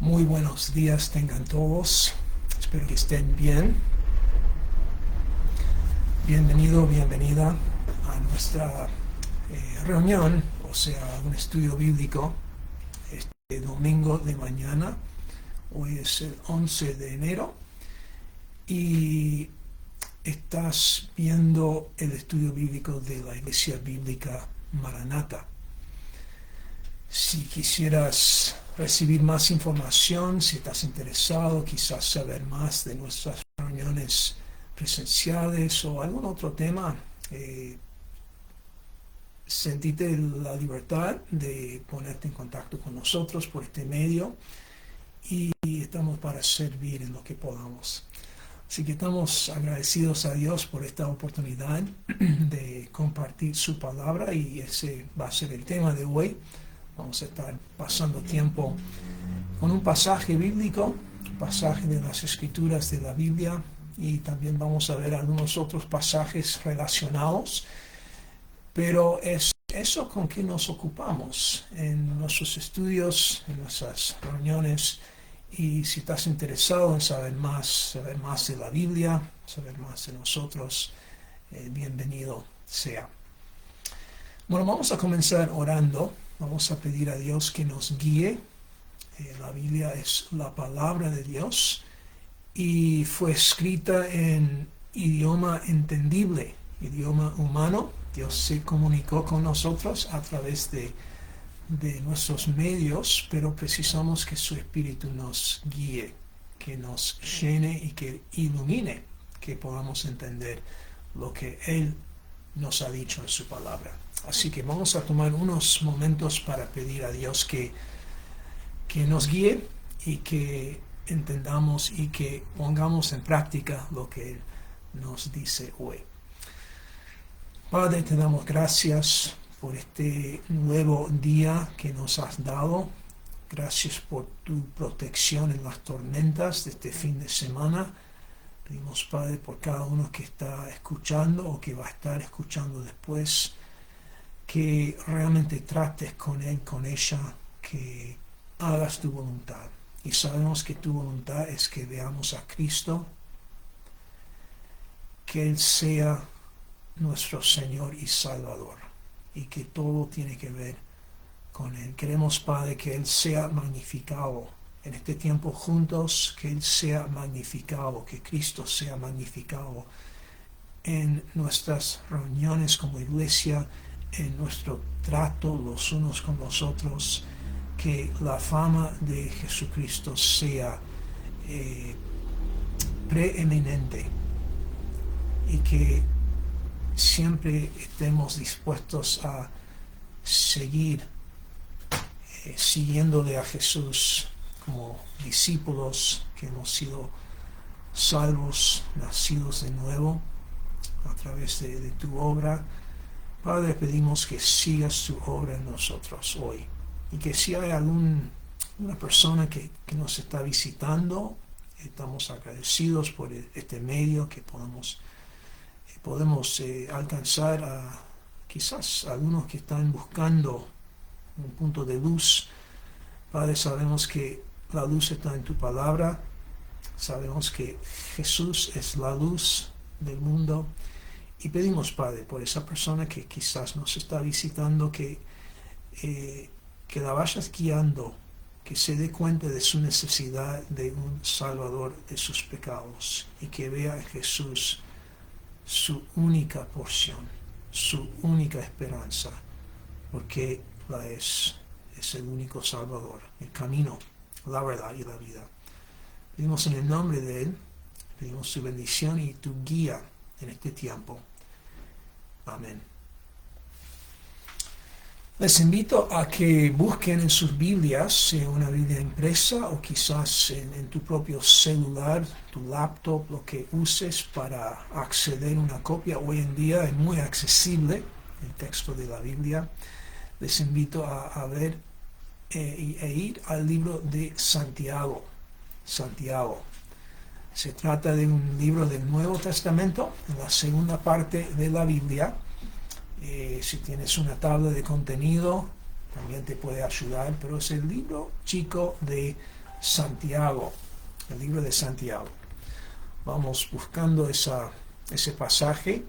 Muy buenos días tengan todos. Espero que estén bien. Bienvenido, bienvenida a nuestra reunión, o sea, un estudio bíblico este domingo de mañana. Hoy es el 11 de enero y estás viendo el estudio bíblico de la Iglesia Bíblica Maranata. Si quisieras recibir más información, si estás interesado, quizás saber más de nuestras reuniones presenciales o algún otro tema, sentite la libertad de ponerte en contacto con nosotros por este medio y estamos para servir en lo que podamos. Así que estamos agradecidos a Dios por esta oportunidad de compartir su palabra y ese va a ser el tema de hoy. Vamos a estar pasando tiempo con un pasaje bíblico, un pasaje de las Escrituras de la Biblia, y también vamos a ver algunos otros pasajes relacionados, pero es eso con que nos ocupamos en nuestros estudios, en nuestras reuniones. Y si estás interesado en saber más de la Biblia, saber más de nosotros, bienvenido sea. Bueno, vamos a comenzar orando. Vamos a pedir a Dios que nos guíe. La Biblia es la palabra de Dios y fue escrita en idioma entendible, idioma humano. Dios se comunicó con nosotros a través de nuestros medios, pero precisamos que su Espíritu nos guíe, que nos llene y que ilumine, que podamos entender lo que Él nos ha dicho en su palabra. Así que vamos a tomar unos momentos para pedir a Dios que nos guíe y que entendamos y que pongamos en práctica lo que Él nos dice hoy. Padre, te damos gracias por este nuevo día que nos has dado. Gracias por tu protección en las tormentas de este fin de semana. Pedimos, Padre, por cada uno que está escuchando o que va a estar escuchando después, que realmente trates con él, con ella, que hagas tu voluntad. Y sabemos que tu voluntad es que veamos a Cristo, que Él sea nuestro Señor y Salvador, y que todo tiene que ver con Él. Queremos, Padre, que Él sea magnificado en este tiempo juntos, que Él sea magnificado, que Cristo sea magnificado en nuestras reuniones como iglesia, en nuestro trato los unos con los otros, que la fama de Jesucristo sea preeminente y que siempre estemos dispuestos a seguir siguiéndole a Jesús como discípulos que hemos sido salvos, nacidos de nuevo a través de tu obra. Padre, pedimos que sigas tu obra en nosotros hoy y que si hay una persona que nos está visitando, estamos agradecidos por este medio que podemos alcanzar a quizás algunos que están buscando un punto de luz. Padre, sabemos que la luz está en tu palabra, sabemos que Jesús es la luz del mundo y pedimos, Padre, por esa persona que quizás nos está visitando, que la vayas guiando, que se dé cuenta de su necesidad de un Salvador de sus pecados y que vea en Jesús su única porción, su única esperanza, porque es el único Salvador, el camino, la verdad y la vida. Pedimos en el nombre de Él, pedimos su bendición y tu guía en este tiempo. Amén. Les invito a que busquen en sus Biblias, una Biblia impresa o quizás en tu propio celular, tu laptop, lo que uses para acceder a una copia. Hoy en día es muy accesible el texto de la Biblia. Les invito a ver e ir al libro de Santiago. Santiago. Se trata de un libro del Nuevo Testamento, en la segunda parte de la Biblia. Si tienes una tabla de contenido, también te puede ayudar, pero es el libro chico de Santiago, el libro de Santiago. Vamos buscando ese pasaje.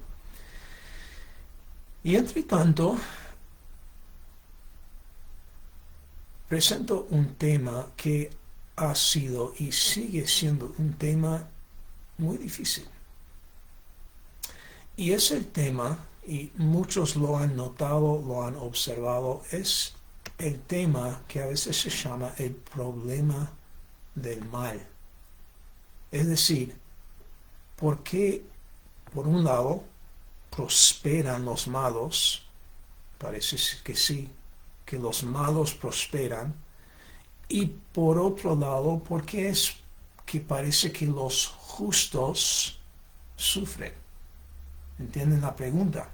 Y entre tanto, presento un tema que ha sido y sigue siendo un tema muy difícil. Y es el tema, y muchos lo han notado, lo han observado, es el tema que a veces se llama el problema del mal. Es decir, ¿por qué, por un lado, prosperan los malos? Parece que sí, que los malos prosperan. Y por otro lado, ¿por qué es que parece que los justos sufren? ¿Entienden la pregunta?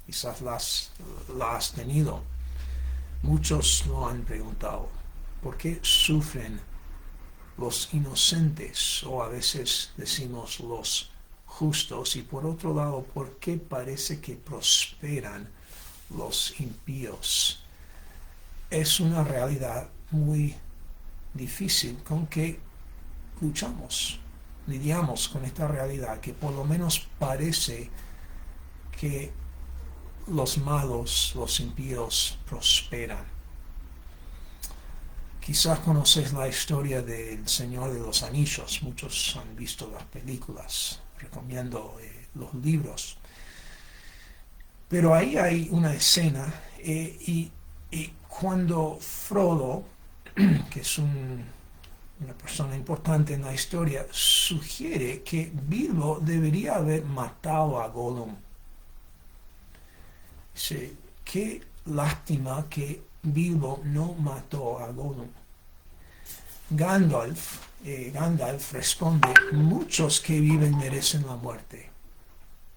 Quizás la has tenido. Muchos lo han preguntado. ¿Por qué sufren los inocentes? O a veces decimos los justos. Y por otro lado, ¿por qué parece que prosperan los impíos? Es una realidad muy difícil con que luchamos, lidiamos con esta realidad que por lo menos parece que los malos, los impíos prosperan. Quizás conoces la historia del Señor de los Anillos, muchos han visto las películas, recomiendo los libros. Pero ahí hay una escena y cuando Frodo, que es una persona importante en la historia, sugiere que Bilbo debería haber matado a Gollum. Dice, qué lástima que Bilbo no mató a Gollum. Gandalf responde, muchos que viven merecen la muerte.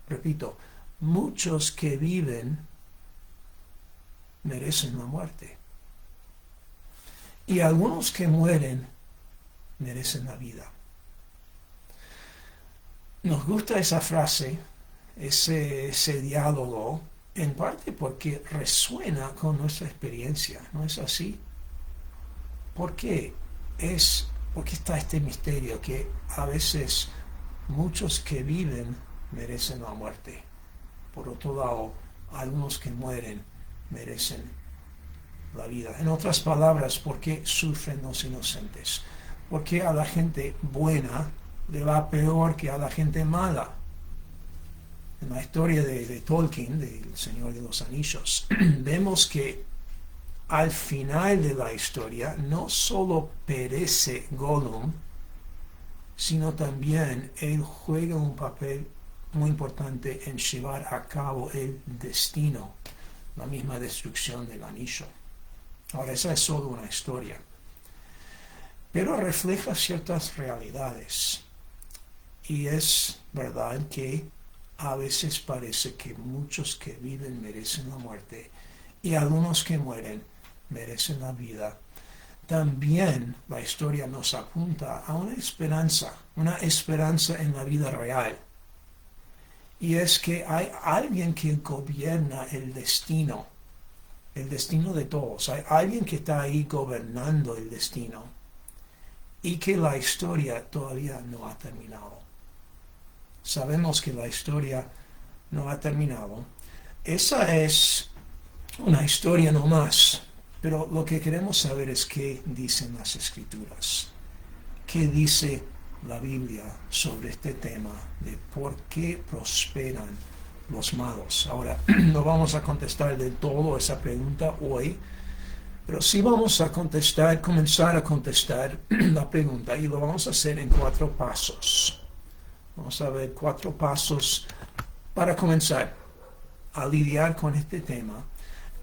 Repito, muchos que viven merecen la muerte. Y algunos que mueren merecen la vida. Nos gusta esa frase, ese diálogo, en parte porque resuena con nuestra experiencia, ¿no es así? ¿Por qué? Porque está este misterio que a veces muchos que viven merecen la muerte. Por otro lado, algunos que mueren merecen la vida. En otras palabras, ¿por qué sufren los inocentes? ¿Por qué a la gente buena le va peor que a la gente mala? En la historia de Tolkien, del Señor de los Anillos, vemos que al final de la historia no solo perece Gollum, sino también él juega un papel muy importante en llevar a cabo el destino, la misma destrucción del anillo. Ahora, esa es solo una historia, pero refleja ciertas realidades. Y es verdad que a veces parece que muchos que viven merecen la muerte y algunos que mueren merecen la vida. También la historia nos apunta a una esperanza en la vida real. Y es que hay alguien que gobierna el destino de todos. Hay alguien que está ahí gobernando el destino y que la historia todavía no ha terminado. Sabemos que la historia no ha terminado. Esa es una historia no más, pero lo que queremos saber es qué dicen las Escrituras, qué dice la Biblia sobre este tema de por qué prosperan los malos. Ahora, no vamos a contestar del todo esa pregunta hoy, pero sí vamos a comenzar a contestar la pregunta, y lo vamos a hacer en 4 pasos. Vamos a ver 4 pasos para comenzar a lidiar con este tema.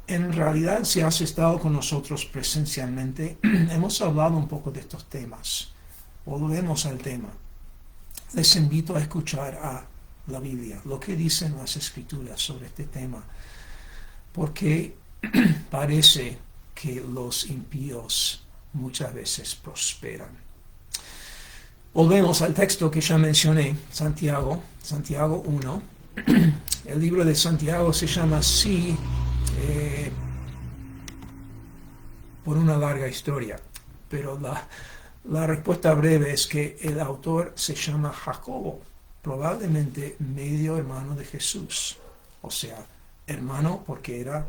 En realidad, si has estado con nosotros presencialmente, hemos hablado un poco de estos temas. Volvemos al tema. Les invito a escuchar a la Biblia, lo que dicen las Escrituras sobre este tema, porque parece que los impíos muchas veces prosperan. Volvemos al texto que ya mencioné, Santiago 1. El libro de Santiago se llama así por una larga historia, pero La respuesta breve es que el autor se llama Jacobo, probablemente medio hermano de Jesús. O sea, hermano porque era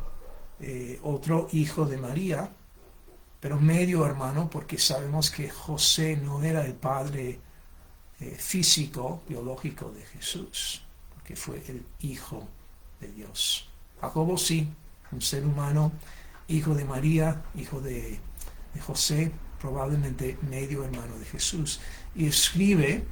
otro hijo de María, pero medio hermano porque sabemos que José no era el padre físico, biológico de Jesús, porque fue el hijo de Dios. Jacobo sí, un ser humano, hijo de María, hijo de José, probablemente medio hermano de Jesús. Y escribe,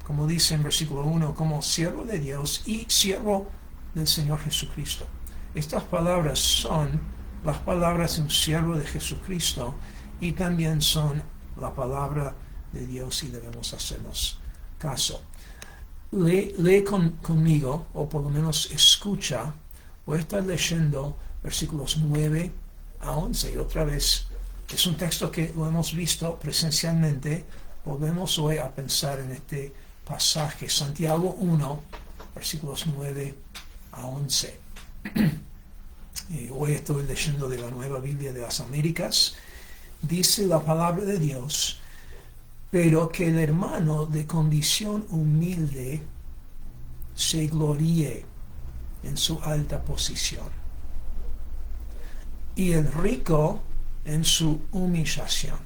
como dice en versículo 1, como siervo de Dios y siervo del Señor Jesucristo. Estas palabras son las palabras de un siervo de Jesucristo y también son la palabra de Dios y debemos hacernos caso. Lee conmigo, o por lo menos escucha. Voy a estar leyendo versículos 9 a 11. Y otra vez, es un texto que lo hemos visto presencialmente. Volvemos hoy a pensar en este pasaje. Santiago 1, versículos 9 a 11. Hoy estoy leyendo de la Nueva Biblia de las Américas. Dice la palabra de Dios: pero que el hermano de condición humilde se gloríe en su alta posición, y el rico en su humillación,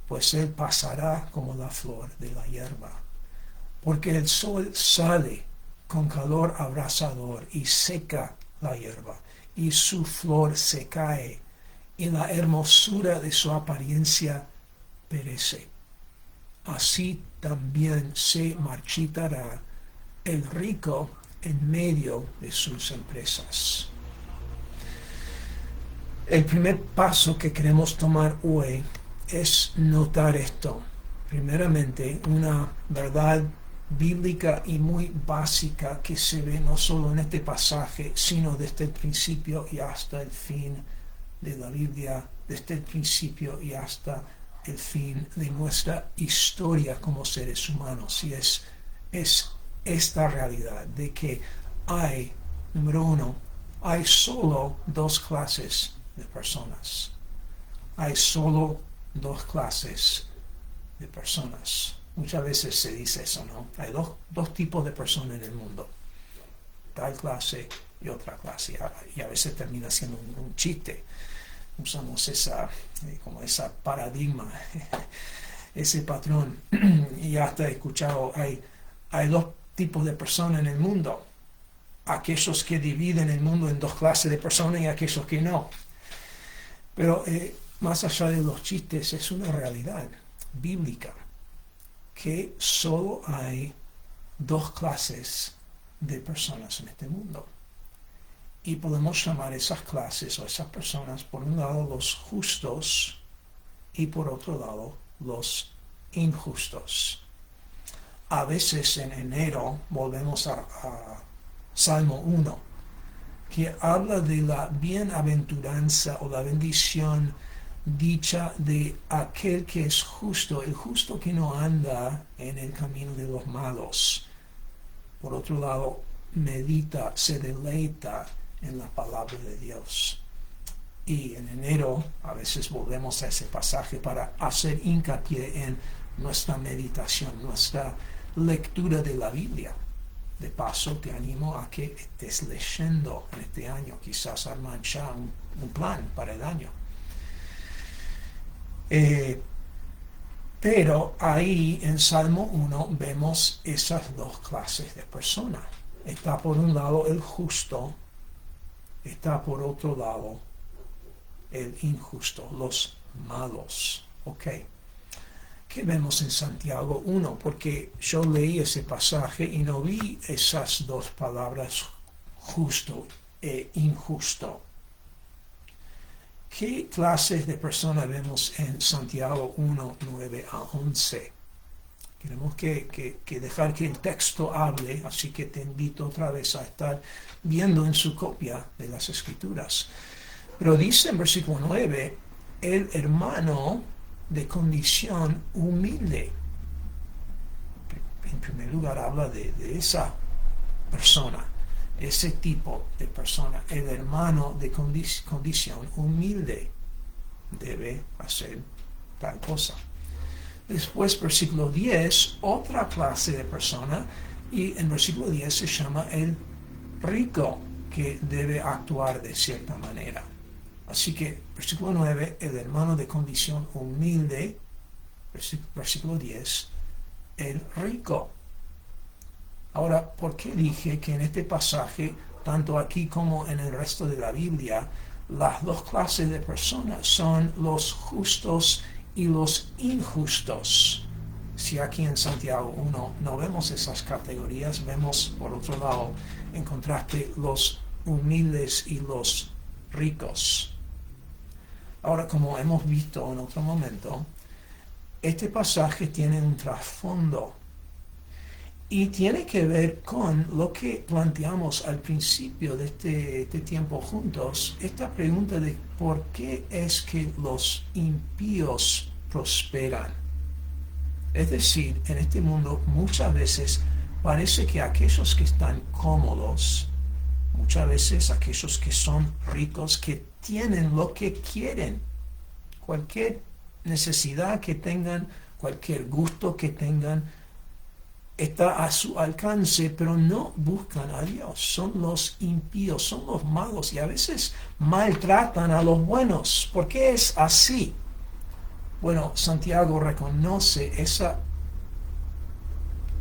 pues él pasará como la flor de la hierba. Porque el sol sale con calor abrasador y seca la hierba, y su flor se cae, y la hermosura de su apariencia perece. Así también se marchitará el rico en medio de sus empresas. El primer paso que queremos tomar hoy es notar esto. Primeramente, una verdad bíblica y muy básica que se ve no solo en este pasaje, sino desde el principio y hasta el fin de la Biblia, desde el principio y hasta el fin de nuestra historia como seres humanos. Y es esta realidad de que hay, número uno, hay solo dos clases de personas. Hay solo dos clases de personas. Muchas veces se dice eso, ¿no? Hay dos tipos de personas en el mundo. Tal clase y otra clase. Y a veces termina siendo un chiste. Usamos como esa paradigma, ese patrón. Y hasta he escuchado, hay dos tipos de personas en el mundo. Aquellos que dividen el mundo en dos clases de personas y aquellos que no. Pero más allá de los chistes, es una realidad bíblica que solo hay dos clases de personas en este mundo. Y podemos llamar esas clases o esas personas, por un lado, los justos y por otro lado, los injustos. A veces en enero volvemos a Salmo 1, que habla de la bienaventuranza o la bendición dicha de aquel que es justo, el justo que no anda en el camino de los malos. Por otro lado, medita, se deleita en la palabra de Dios. Y en enero a veces volvemos a ese pasaje para hacer hincapié en nuestra meditación, nuestra lectura de la Biblia. De paso, te animo a que estés leyendo en este año, quizás armar ya un plan para el año. Pero ahí en Salmo 1 vemos esas dos clases de personas. Está por un lado el justo, está por otro lado el injusto, los malos. ¿Ok? ¿Qué vemos en Santiago 1? Porque yo leí ese pasaje y no vi esas dos palabras, justo e injusto. ¿Qué clases de personas vemos en Santiago 1, 9 a 11? Tenemos que dejar que el texto hable, así que te invito otra vez a estar viendo en su copia de las Escrituras. Pero dice en versículo 9, el hermano de condición humilde. En primer lugar habla de esa persona, ese tipo de persona. El hermano de condición humilde debe hacer tal cosa. Después, versículo 10, otra clase de persona, y en versículo 10 se llama el rico, que debe actuar de cierta manera. Así que, versículo 9, el hermano de condición humilde, versículo 10, el rico. Ahora, ¿por qué dije que en este pasaje, tanto aquí como en el resto de la Biblia, las dos clases de personas son los justos y los injustos? Si aquí en Santiago 1 no vemos esas categorías, vemos por otro lado, en contraste, los humildes y los ricos. Ahora, como hemos visto en otro momento, este pasaje tiene un trasfondo y tiene que ver con lo que planteamos al principio de este tiempo juntos, esta pregunta de por qué es que los impíos prosperan. Es decir, en este mundo muchas veces parece que aquellos que están cómodos, muchas veces aquellos que son ricos, que tienen lo que quieren, cualquier necesidad que tengan, cualquier gusto que tengan, está a su alcance, pero no buscan a Dios. Son los impíos, son los malos y a veces maltratan a los buenos. ¿Por qué es así? Bueno, Santiago reconoce esa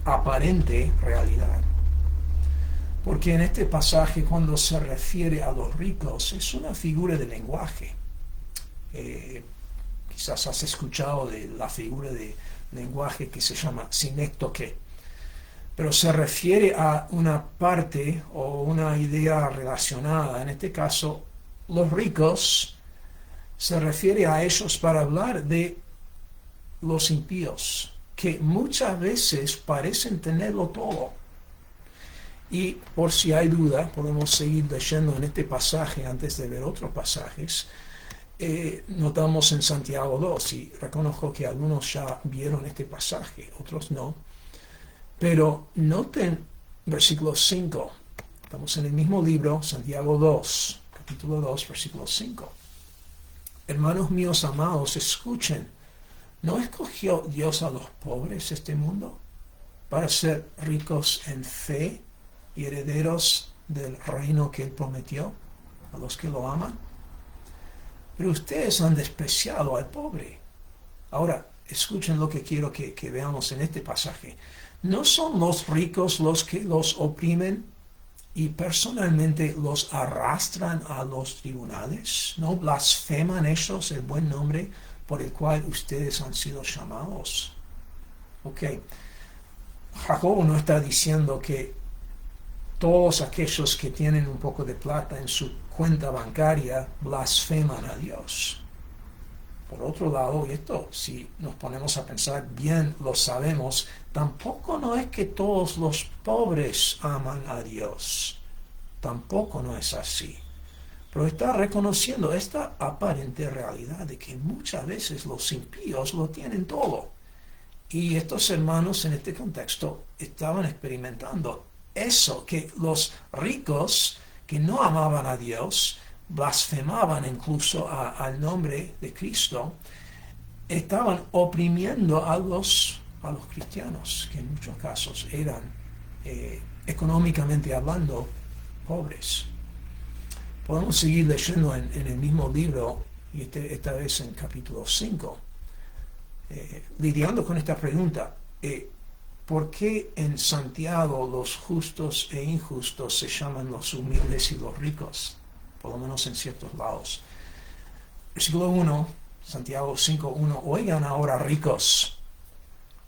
aparente realidad. Porque en este pasaje, cuando se refiere a los ricos, es una figura de lenguaje. Quizás has escuchado de la figura de lenguaje que se llama sinéctoque, pero se refiere a una parte o una idea relacionada. En este caso, los ricos se refiere a ellos para hablar de los impíos, que muchas veces parecen tenerlo todo. Y por si hay duda, podemos seguir leyendo en este pasaje antes de ver otros pasajes. Notamos en Santiago 2, y reconozco que algunos ya vieron este pasaje, otros no. Pero noten versículo 5. Estamos en el mismo libro, Santiago 2, capítulo 2, versículo 5. Hermanos míos amados, escuchen. ¿No escogió Dios a los pobres este mundo para ser ricos en fe y herederos del reino que Él prometió a los que lo aman? Pero ustedes han despreciado al pobre. Ahora, escuchen lo que quiero que veamos en este pasaje. ¿No son los ricos los que los oprimen y personalmente los arrastran a los tribunales? ¿No blasfeman ellos el buen nombre por el cual ustedes han sido llamados? Ok. Jacobo no está diciendo que todos aquellos que tienen un poco de plata en su cuenta bancaria blasfeman a Dios. Por otro lado, y esto si nos ponemos a pensar bien lo sabemos, tampoco no es que todos los pobres aman a Dios. Tampoco no es así. Pero está reconociendo esta aparente realidad de que muchas veces los impíos lo tienen todo. Y estos hermanos en este contexto estaban experimentando eso, que los ricos que no amaban a Dios, blasfemaban incluso al nombre de Cristo, estaban oprimiendo a los cristianos, que en muchos casos eran, económicamente hablando, pobres. Podemos seguir leyendo en el mismo libro, y esta vez en capítulo 5, lidiando con esta pregunta. ¿Por qué en Santiago los justos e injustos se llaman los humildes y los ricos? Por lo menos en ciertos lados. Versículo 1, Santiago 5:1. Oigan ahora, ricos,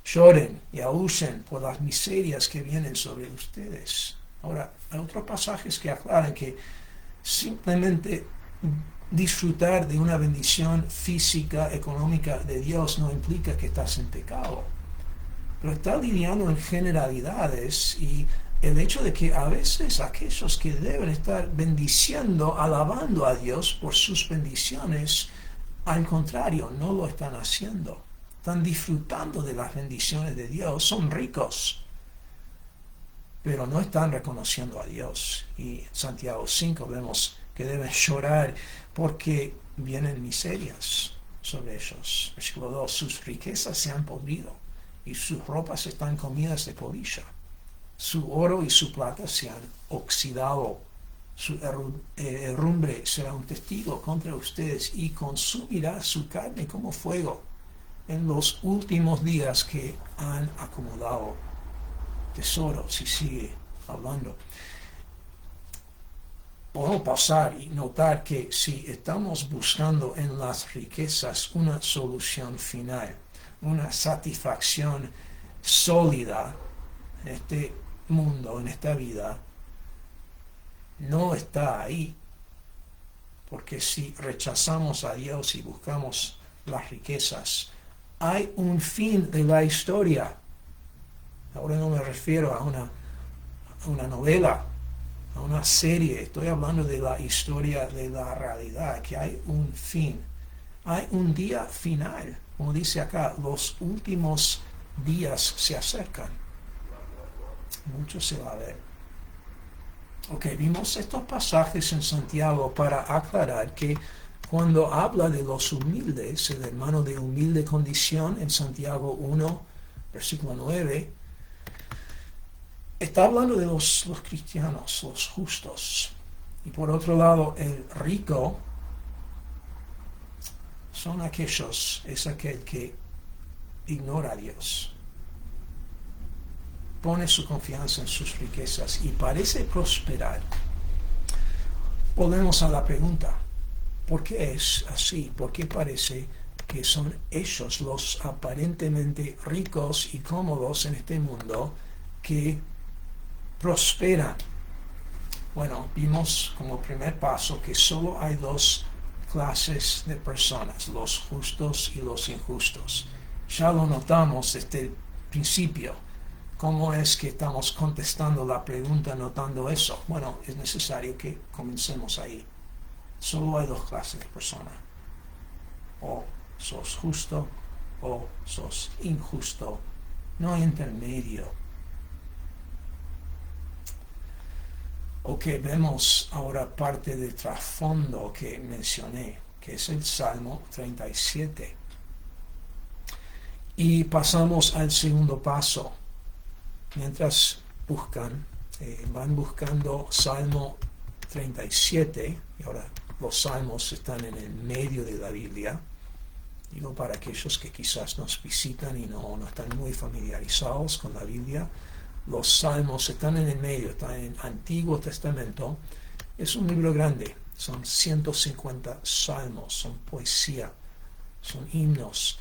lloren y aúllen por las miserias que vienen sobre ustedes. Ahora, hay otros pasajes que aclaran que simplemente disfrutar de una bendición física, económica de Dios no implica que estás en pecado. Pero está lidiando en generalidades, y el hecho de que a veces aquellos que deben estar bendiciendo, alabando a Dios por sus bendiciones, al contrario, no lo están haciendo. Están disfrutando de las bendiciones de Dios, son ricos, pero no están reconociendo a Dios. Y en Santiago 5 vemos que deben llorar porque vienen miserias sobre ellos. Versículo 2, sus riquezas se han podrido y sus ropas están comidas de polilla. Su oro y su plata se han oxidado. Su herrumbre será un testigo contra ustedes y consumirá su carne como fuego en los últimos días que han acumulado tesoros. Y sigue hablando. Podemos pasar y notar que si estamos buscando en las riquezas una solución final, una satisfacción sólida en este mundo, en esta vida, no está ahí. Porque si rechazamos a Dios y buscamos las riquezas, hay un fin de la historia. Ahora no me refiero a una novela, a una serie. Estoy hablando de la historia de la realidad, que hay un fin. Hay un día final. Como dice acá, los últimos días se acercan. Mucho se va a ver. Ok, vimos estos pasajes en Santiago para aclarar que cuando habla de los humildes, el hermano de humilde condición en Santiago 1, versículo 9, está hablando de los cristianos, los justos. Y por otro lado, el rico es aquel que ignora a Dios, pone su confianza en sus riquezas y parece prosperar. Volvemos a la pregunta, ¿por qué es así? ¿Por qué parece que son ellos los aparentemente ricos y cómodos en este mundo que prosperan? Bueno, vimos como primer paso que solo hay dos clases de personas, los justos y los injustos. Ya lo notamos desde el principio. ¿Cómo es que estamos contestando la pregunta notando eso? Bueno, es necesario que comencemos ahí. Solo hay dos clases de personas. O sos justo o sos injusto. No hay intermedio. Ok, vemos ahora parte del trasfondo que mencioné, que es el Salmo 37. Y pasamos al segundo paso. Mientras van buscando Salmo 37, y ahora los salmos están en el medio de la Biblia, digo para aquellos que quizás nos visitan y no están muy familiarizados con la Biblia, los salmos están en el medio, están en el Antiguo Testamento. Es un libro grande, son 150 salmos, son poesía, son himnos.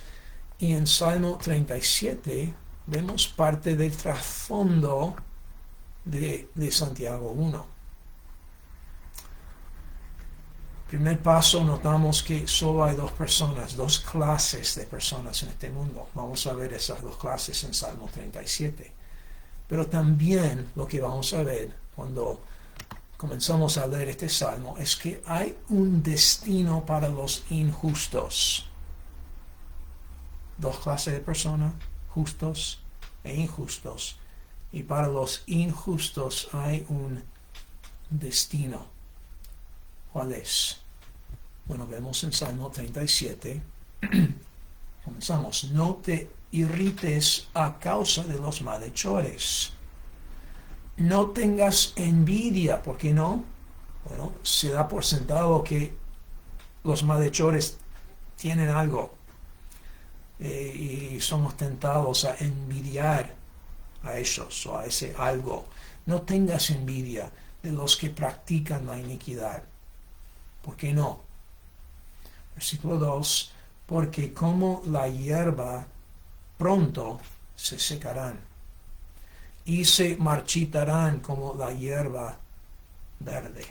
Y en Salmo 37 vemos parte del trasfondo de Santiago 1. Primer paso, notamos que solo hay dos personas, dos clases de personas en este mundo. Vamos a ver esas dos clases en Salmo 37. Pero también lo que vamos a ver cuando comenzamos a leer este salmo es que hay un destino para los injustos. Dos clases de personas, justos e injustos. Y para los injustos hay un destino. ¿Cuál es? Bueno, vemos en Salmo 37. Comenzamos. No te irrites a causa de los malhechores. No tengas envidia. ¿Por qué no? Bueno, se da por sentado que los malhechores tienen algo. Y somos tentados a envidiar a ellos o a ese algo. No tengas envidia de los que practican la iniquidad. ¿Por qué no? Versículo 2. Porque como la hierba pronto se secarán y se marchitarán como la hierba verde.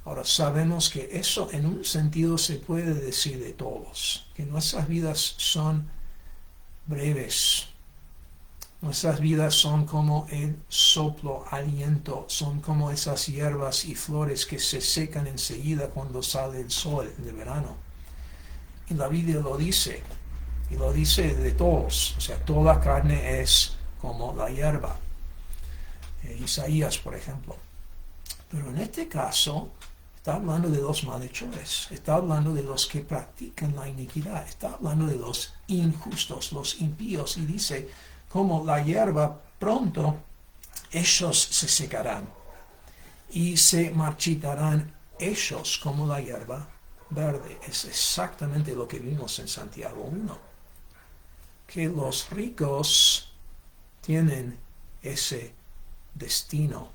Ahora sabemos que eso en un sentido se puede decir de todos, que nuestras vidas son breves. Nuestras vidas son como el soplo, aliento, son como esas hierbas y flores que se secan enseguida cuando sale el sol de verano. Y la Biblia lo dice, y lo dice de todos, o sea, toda carne es como la hierba. Isaías, por ejemplo. Pero en este caso, Está hablando de los malhechores, está hablando de los que practican la iniquidad, está hablando de los injustos, los impíos, y dice, como la hierba pronto, ellos se secarán y se marchitarán ellos como la hierba verde. Es exactamente lo que vimos en Santiago 1, que los ricos tienen ese destino.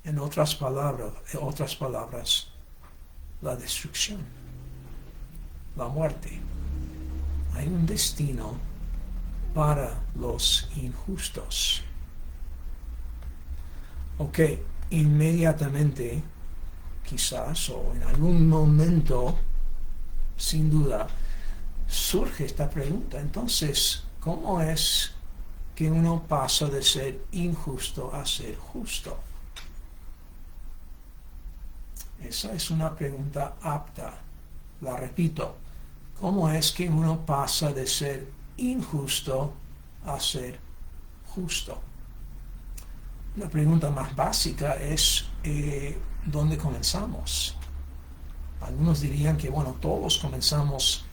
En otras palabras, la destrucción, la muerte. Hay un destino para los injustos. Ok, inmediatamente, quizás, o en algún momento, sin duda, surge esta pregunta. Entonces, ¿cómo es que uno pasa de ser injusto a ser justo? Esa es una pregunta apta. La repito. ¿Cómo es que uno pasa de ser injusto a ser justo? La pregunta más básica es ¿dónde comenzamos? Algunos dirían que, bueno, todos comenzamos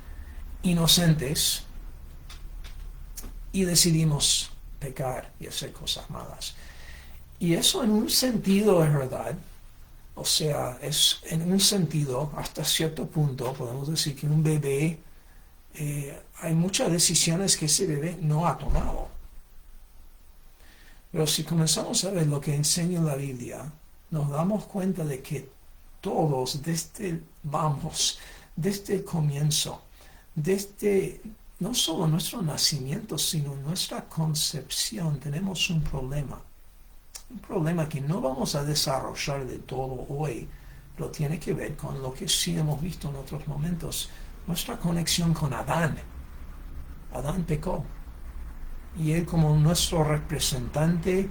inocentes y decidimos pecar y hacer cosas malas. Y eso en un sentido es verdad. O sea, es en un sentido, hasta cierto punto, podemos decir que un bebé, hay muchas decisiones que ese bebé no ha tomado. Pero si comenzamos a ver lo que enseña la Biblia, nos damos cuenta de que todos, desde el comienzo, desde no solo nuestro nacimiento, sino nuestra concepción, tenemos un problema. Un problema que no vamos a desarrollar de todo hoy, pero tiene que ver con lo que sí hemos visto en otros momentos. Nuestra conexión con Adán. Adán pecó. Y él, como nuestro representante,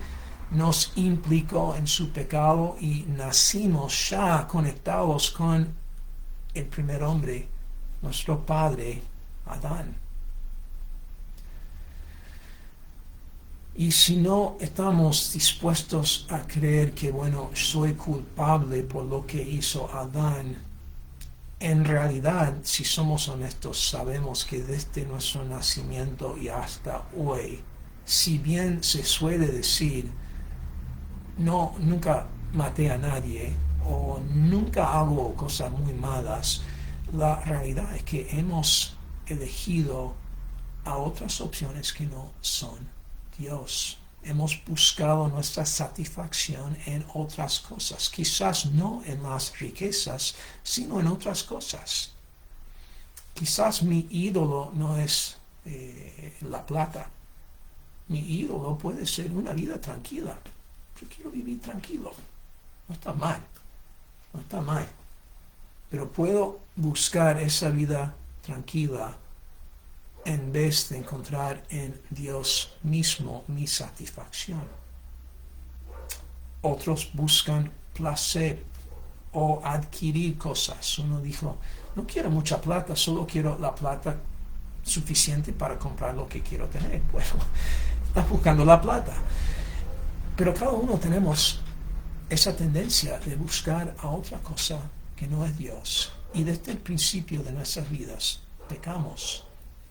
nos implicó en su pecado y nacimos ya conectados con el primer hombre, nuestro padre, Adán. Y si no estamos dispuestos a creer que, bueno, soy culpable por lo que hizo Adán, en realidad, si somos honestos, sabemos que desde nuestro nacimiento y hasta hoy, si bien se suele decir, no, nunca maté a nadie o nunca hago cosas muy malas, la realidad es que hemos elegido a otras opciones que no son Dios. Hemos buscado nuestra satisfacción en otras cosas, quizás no en las riquezas, sino en otras cosas. Quizás mi ídolo no es la plata. Mi ídolo puede ser una vida tranquila. Yo quiero vivir tranquilo. No está mal. No está mal. Pero puedo buscar esa vida tranquila en vez de encontrar en Dios mismo mi satisfacción. Otros buscan placer o adquirir cosas. Uno dijo, no quiero mucha plata, solo quiero la plata suficiente para comprar lo que quiero tener. Bueno, estás buscando la plata. Pero cada uno tenemos esa tendencia de buscar a otra cosa que no es Dios. Y desde el principio de nuestras vidas pecamos.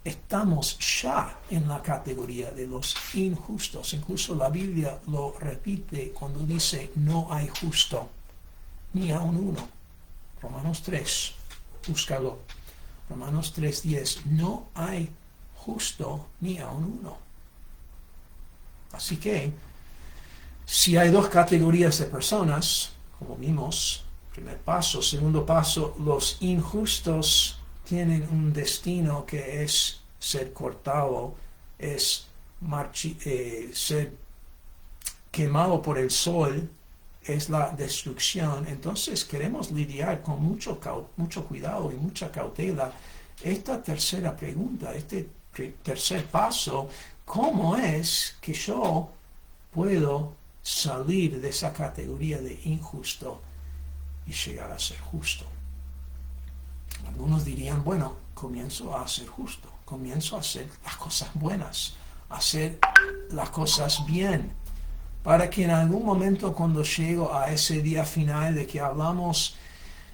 Estamos ya en la categoría de los injustos. Incluso la Biblia lo repite cuando dice no hay justo, ni aun uno. Romanos 3, búscalo. Romanos 3:10, no hay justo ni aun uno. Así que, si hay dos categorías de personas, como vimos, primer paso, segundo paso, los injustos tienen un destino que es ser cortado, es ser quemado por el sol, es la destrucción. Entonces queremos lidiar con mucho cuidado y mucha cautela. Esta tercera pregunta, este tercer paso, ¿cómo es que yo puedo salir de esa categoría de injusto y llegar a ser justo? Algunos dirían, bueno, comienzo a ser justo, comienzo a hacer las cosas buenas, a hacer las cosas bien. para que en algún momento cuando llego a ese día final de que hablamos,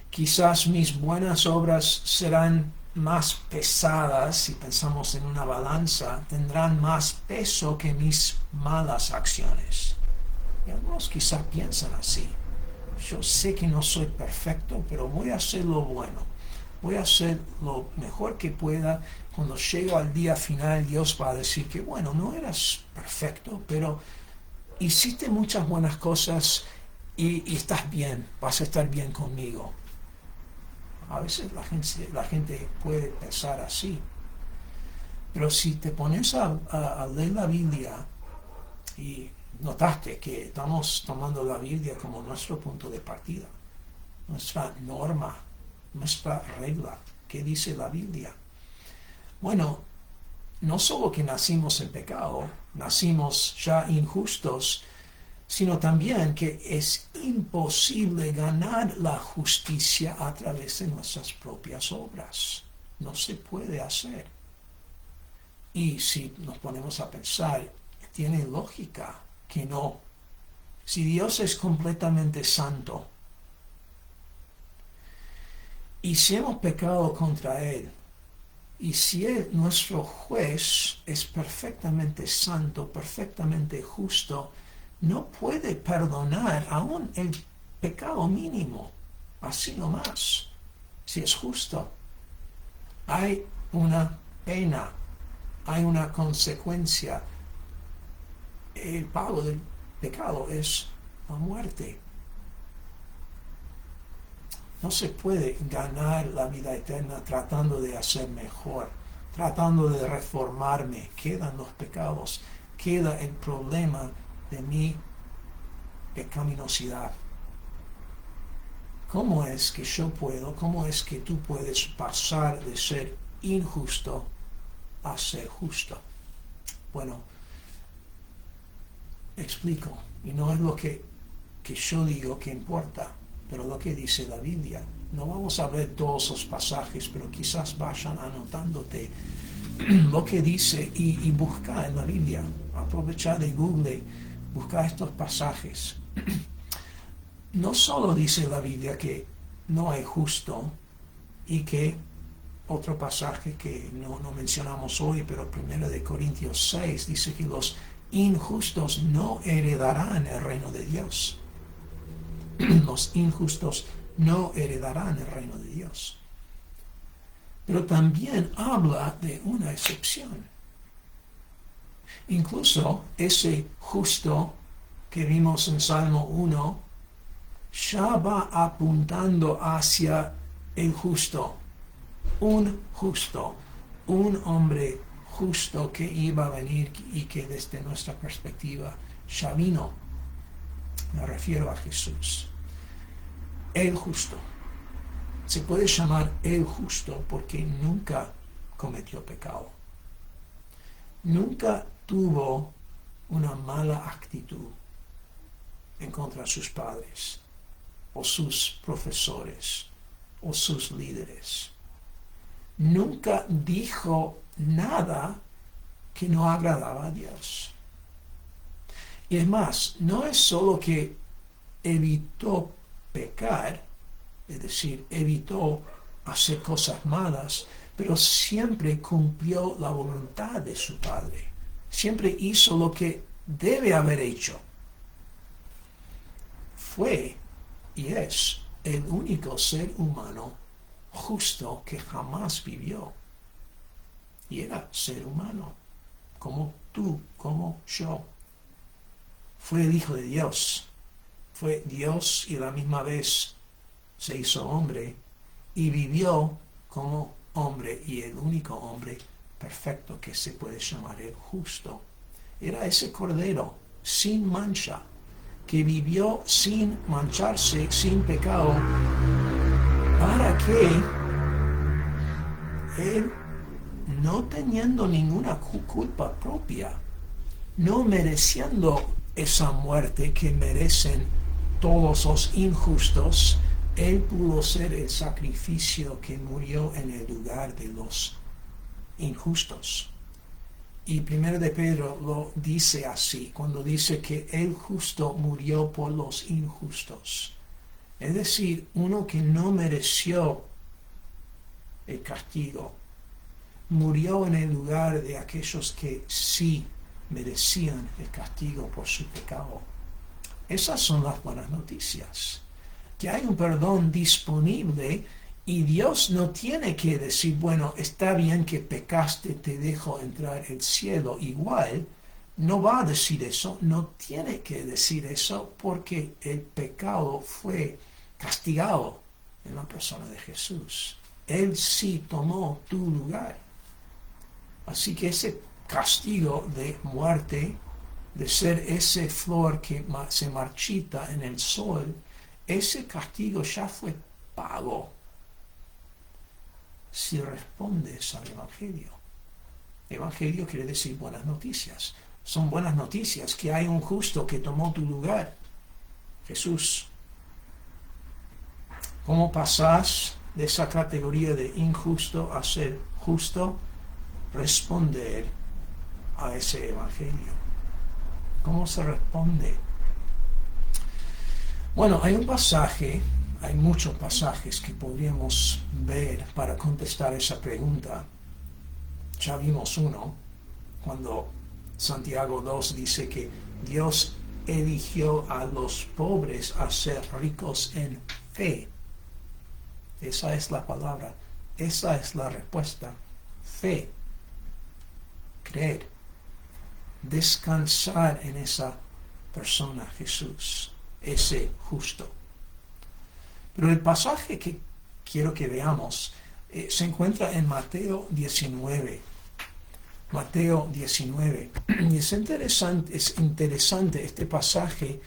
quizás mis buenas obras serán más pesadas, si pensamos en una balanza, tendrán más peso que mis malas acciones. Y algunos quizás piensan así. Yo sé que no soy perfecto, pero voy a hacer lo bueno. Voy a hacer lo mejor que pueda. Cuando llego al día final, Dios va a decir que, bueno, no eras perfecto, pero hiciste muchas buenas cosas y estás bien, vas a estar bien conmigo. A veces la gente puede pensar así. Pero si te pones a leer la Biblia y notaste que estamos tomando la Biblia como nuestro punto de partida, nuestra norma, nuestra regla, ¿qué dice la Biblia? Bueno, no solo que nacimos en pecado, nacimos ya injustos, sino también que es imposible ganar la justicia a través de nuestras propias obras. No se puede hacer. Y si nos ponemos a pensar, tiene lógica que no. Si Dios es completamente santo y si hemos pecado contra Él, y si Él, nuestro juez, es perfectamente santo, perfectamente justo, no puede perdonar aún el pecado mínimo, así nomás, si es justo. Hay una pena, hay una consecuencia. El pago del pecado es la muerte. No se puede ganar la vida eterna tratando de hacer mejor, tratando de reformarme. Quedan los pecados, queda el problema de mi pecaminosidad. ¿Cómo es que yo puedo, cómo es que tú puedes pasar de ser injusto a ser justo? Bueno, explico, y no es lo que yo digo que importa, pero lo que dice la Biblia. No vamos a ver todos los pasajes, pero quizás vayan anotándote lo que dice y busca en la Biblia. Aprovecha de Google, busca estos pasajes. No solo dice la Biblia que no hay justo y que otro pasaje que no mencionamos hoy, pero 1 Corintios 6 dice que los injustos no heredarán el reino de Dios. Los injustos no heredarán el reino de Dios. Pero también habla de una excepción. Incluso ese justo que vimos en Salmo 1 ya va apuntando hacia el justo. Un justo, un hombre justo que iba a venir y que desde nuestra perspectiva ya vino. Me refiero a Jesús. El justo. Se puede llamar el justo porque nunca cometió pecado. Nunca tuvo una mala actitud en contra de sus padres, o sus profesores, o sus líderes. Nunca dijo nada que no agradaba a Dios. Y es más, no es solo que evitó pecar, es decir, evitó hacer cosas malas, pero siempre cumplió la voluntad de su Padre. Siempre hizo lo que debe haber hecho. Fue y es el único ser humano justo que jamás vivió. Y era ser humano, como tú, como yo. Fue el Hijo de Dios. Fue Dios y a la misma vez se hizo hombre y vivió como hombre y el único hombre perfecto que se puede llamar el justo. Era ese cordero sin mancha que vivió sin mancharse, sin pecado, para que él, no teniendo ninguna culpa propia, no mereciendo esa muerte que merecen todos los injustos, él pudo ser el sacrificio que murió en el lugar de los injustos. Y primero de Pedro lo dice así, cuando dice que el justo murió por los injustos. Es decir, uno que no mereció el castigo, murió en el lugar de aquellos que sí merecían el castigo por su pecado. Esas son las buenas noticias, que hay un perdón disponible y Dios no tiene que decir, bueno, está bien que pecaste, te dejo entrar al cielo igual. No va a decir eso, no tiene que decir eso porque el pecado fue castigado en la persona de Jesús. Él sí tomó tu lugar. Así que ese castigo de muerte, de ser ese flor que se marchita en el sol, ese castigo ya fue pago si respondes al Evangelio. Evangelio quiere decir buenas noticias. Son buenas noticias que hay un justo que tomó tu lugar, Jesús. ¿Cómo pasás de esa categoría de injusto a ser justo? Responder a ese Evangelio. ¿Cómo se responde? Bueno, hay un pasaje, hay muchos pasajes que podríamos ver para contestar esa pregunta. Ya vimos uno, cuando Santiago 2 dice que Dios eligió a los pobres a ser ricos en fe. Esa es la palabra, esa es la respuesta. Fe, creer, descansar en esa persona, Jesús, ese justo. Pero el pasaje que quiero que veamos se encuentra en Mateo 19. Mateo 19. Y es interesante este pasaje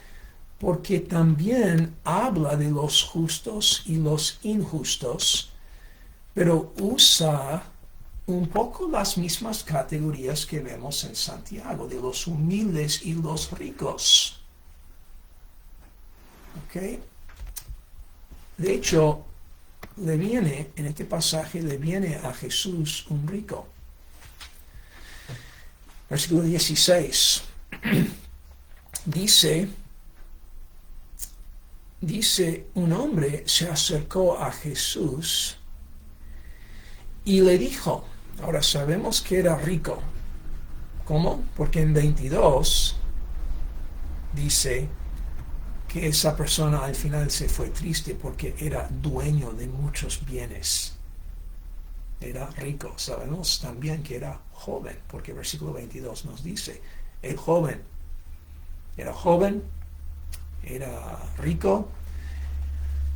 porque también habla de los justos y los injustos, pero usa un poco las mismas categorías que vemos en Santiago, de los humildes y los ricos. ¿Ok? De hecho, en este pasaje le viene a Jesús un rico. Versículo 16. Dice, un hombre se acercó a Jesús y le dijo, ahora sabemos que era rico. ¿Cómo? Porque en 22 dice que esa persona al final se fue triste porque era dueño de muchos bienes. Era rico. Sabemos también que era joven, porque el versículo 22 nos dice, el joven era rico.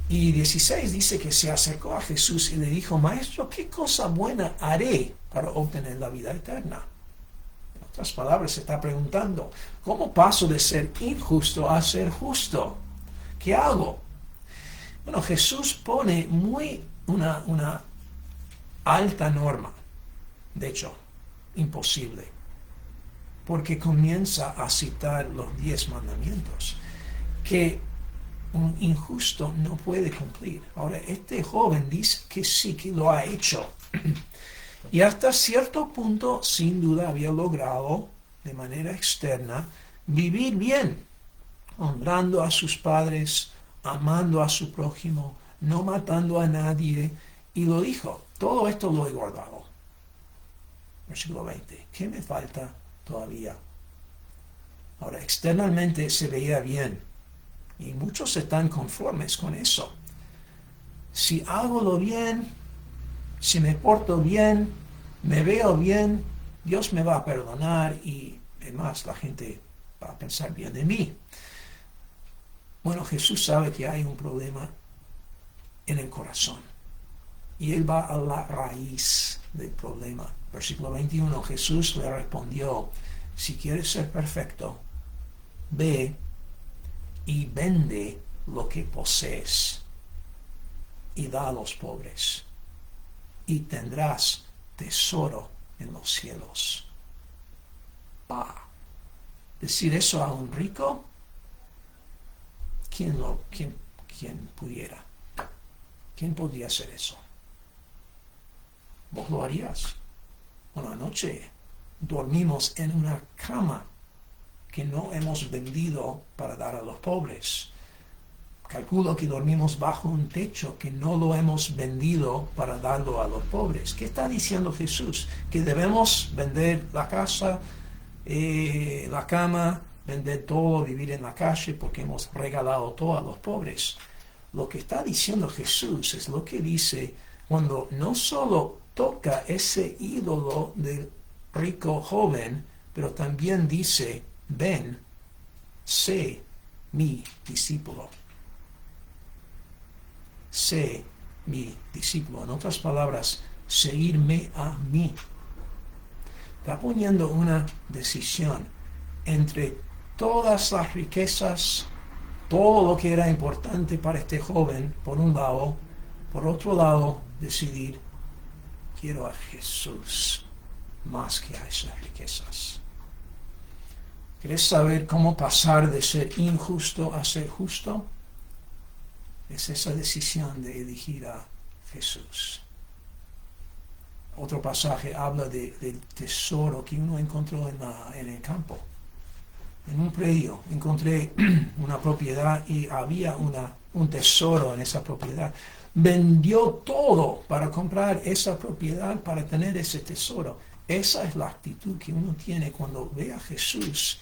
Y 16 dice que se acercó a Jesús y le dijo, Maestro, ¿qué cosa buena haré para obtener la vida eterna? En otras palabras, se está preguntando, ¿cómo paso de ser injusto a ser justo? ¿Qué hago? Bueno, Jesús pone una alta norma, de hecho, imposible, porque comienza a citar los 10 mandamientos, que un injusto no puede cumplir. Ahora, este joven dice que sí, que lo ha hecho. Y hasta cierto punto, sin duda, había logrado, de manera externa, vivir bien, honrando a sus padres, amando a su prójimo, no matando a nadie. Y lo dijo, todo esto lo he guardado. Versículo 20. ¿Qué me falta todavía? Ahora, externamente se veía bien. Y muchos están conformes con eso. Si hago lo bien, si me porto bien, me veo bien, Dios me va a perdonar y además la gente va a pensar bien de mí. Bueno, Jesús sabe que hay un problema en el corazón. Y Él va a la raíz del problema. Versículo 21, Jesús le respondió, si quieres ser perfecto, ve y vende lo que posees y da a los pobres y tendrás tesoro en los cielos. Decir eso a un rico, ¿quién pudiera? ¿Quién podría hacer eso? ¿Vos lo harías? Bueno, anoche dormimos en una cama que no hemos vendido para dar a los pobres. Calculo que dormimos bajo un techo que no lo hemos vendido para darlo a los pobres. ¿Qué está diciendo Jesús? Que debemos vender la casa, la cama, vender todo, vivir en la calle porque hemos regalado todo a los pobres. Lo que está diciendo Jesús es lo que dice cuando no solo toca ese ídolo del rico joven, pero también dice, ven, sé mi discípulo. Sé mi discípulo. En otras palabras, seguirme a mí. Está poniendo una decisión entre todas las riquezas, todo lo que era importante para este joven, por un lado, por otro lado, decidir, quiero a Jesús más que a esas riquezas. ¿Quieres saber cómo pasar de ser injusto a ser justo? Es esa decisión de elegir a Jesús. Otro pasaje habla del tesoro que uno encontró en el campo. En un predio encontré una propiedad y había un tesoro en esa propiedad. Vendió todo para comprar esa propiedad, para tener ese tesoro. Esa es la actitud que uno tiene cuando ve a Jesús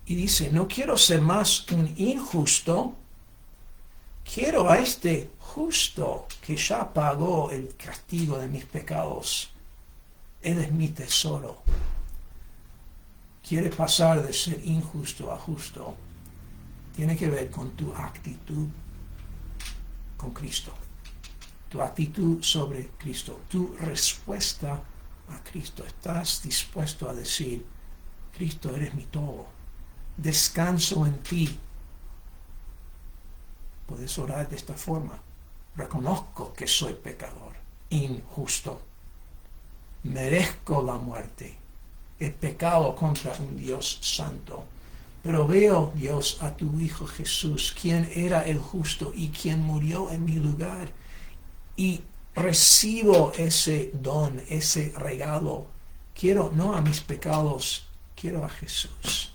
y dice, no quiero ser más un injusto, quiero a este justo que ya pagó el castigo de mis pecados. Él es mi tesoro. Quiere pasar de ser injusto a justo. Tiene que ver con tu actitud con Cristo. Tu actitud sobre Cristo. Tu respuesta a Cristo. Estás dispuesto a decir, Cristo, eres mi todo. Descanso en ti. Puedes orar de esta forma. Reconozco que soy pecador, injusto. Merezco la muerte. He pecado contra un Dios santo. Pero veo, Dios, a tu Hijo Jesús, quien era el justo y quien murió en mi lugar. Y recibo ese don, ese regalo. Quiero no a mis pecados, quiero a Jesús.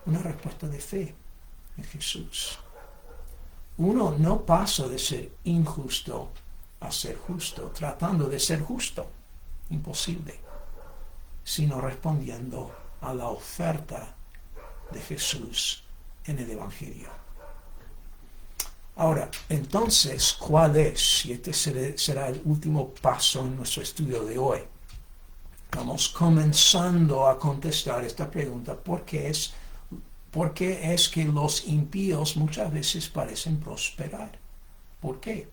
Una respuesta de fe en Jesús. Uno no pasa de ser injusto a ser justo, tratando de ser justo. Imposible. Sino respondiendo a la oferta de Jesús en el Evangelio. Ahora, entonces, ¿cuál es? Y este será el último paso en nuestro estudio de hoy. Estamos comenzando a contestar esta pregunta. ¿Por qué es que los impíos muchas veces parecen prosperar? ¿Por qué?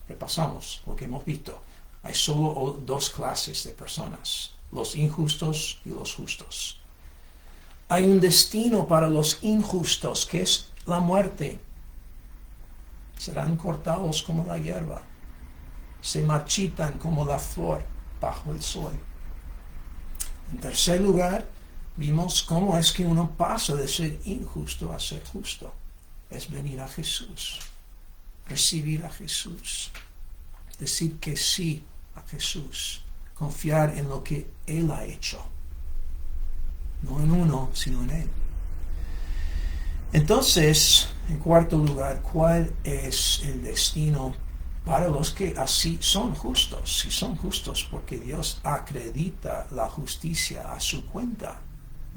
Repasamos lo que hemos visto. Hay solo dos clases de personas, los injustos y los justos. Hay un destino para los injustos, que es la muerte. Serán cortados como la hierba, se marchitan como la flor bajo el sol. En tercer lugar, vimos cómo es que uno pasa de ser injusto a ser justo. Es venir a Jesús, recibir a Jesús, decir que sí a Jesús, confiar en lo que Él ha hecho. No en uno, sino en Él. Entonces, en cuarto lugar, ¿cuál es el destino para los que así son justos? Si son justos porque Dios acredita la justicia a su cuenta,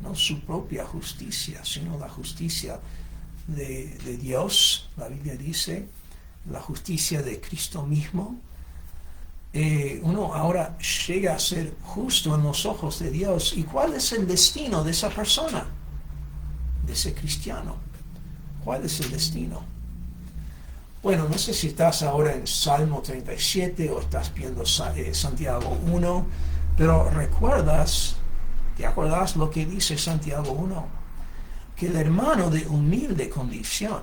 no su propia justicia, sino la justicia de Dios. La Biblia dice, la justicia de Cristo mismo. Uno ahora llega a ser justo en los ojos de Dios. ¿Y cuál es el destino de esa persona? De ese cristiano. ¿Cuál es el destino? Bueno, no sé si estás ahora en Salmo 37 o estás viendo Santiago 1, pero ¿te acuerdas lo que dice Santiago 1? Que el hermano de humilde condición,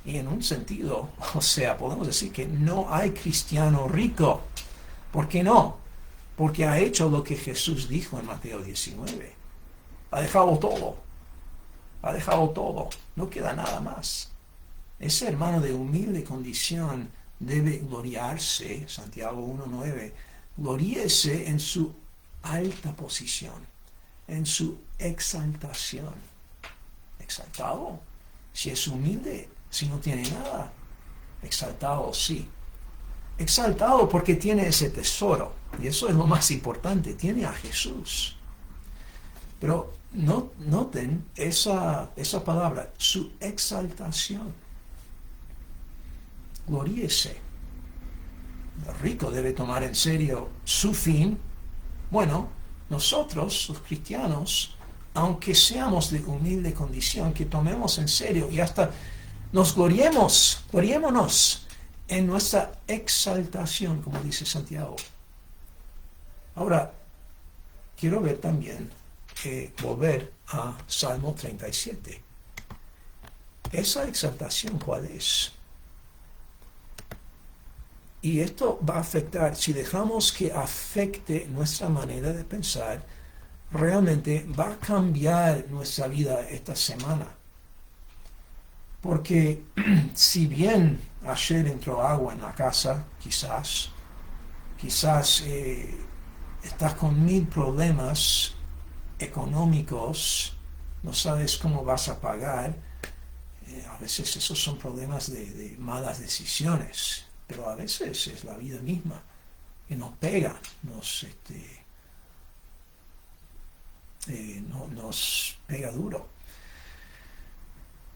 y en un sentido, o sea, podemos decir que no hay cristiano rico. ¿Por qué no? Porque ha hecho lo que Jesús dijo en Mateo 19. Ha dejado todo. Ha dejado todo. No queda nada más. Ese hermano de humilde condición debe gloriarse, Santiago 1:9, gloríese en su alta posición, en su exaltación. Exaltado, si es humilde, si no tiene nada. Exaltado, sí. Exaltado porque tiene ese tesoro, y eso es lo más importante, tiene a Jesús. Pero noten esa palabra, su exaltación. Gloríese. El rico debe tomar en serio su fin. Bueno, nosotros, los cristianos, aunque seamos de humilde condición, que tomemos en serio y hasta nos gloriémonos en nuestra exaltación, como dice Santiago. Ahora, quiero ver también, volver a Salmo 37. Esa exaltación, ¿cuál es? Y esto va a afectar, si dejamos que afecte nuestra manera de pensar, realmente va a cambiar nuestra vida esta semana. Porque si bien ayer entró agua en la casa, quizás estás con 1000 problemas económicos, no sabes cómo vas a pagar, a veces esos son problemas de malas decisiones, pero a veces es la vida misma que nos pega, nos pega duro.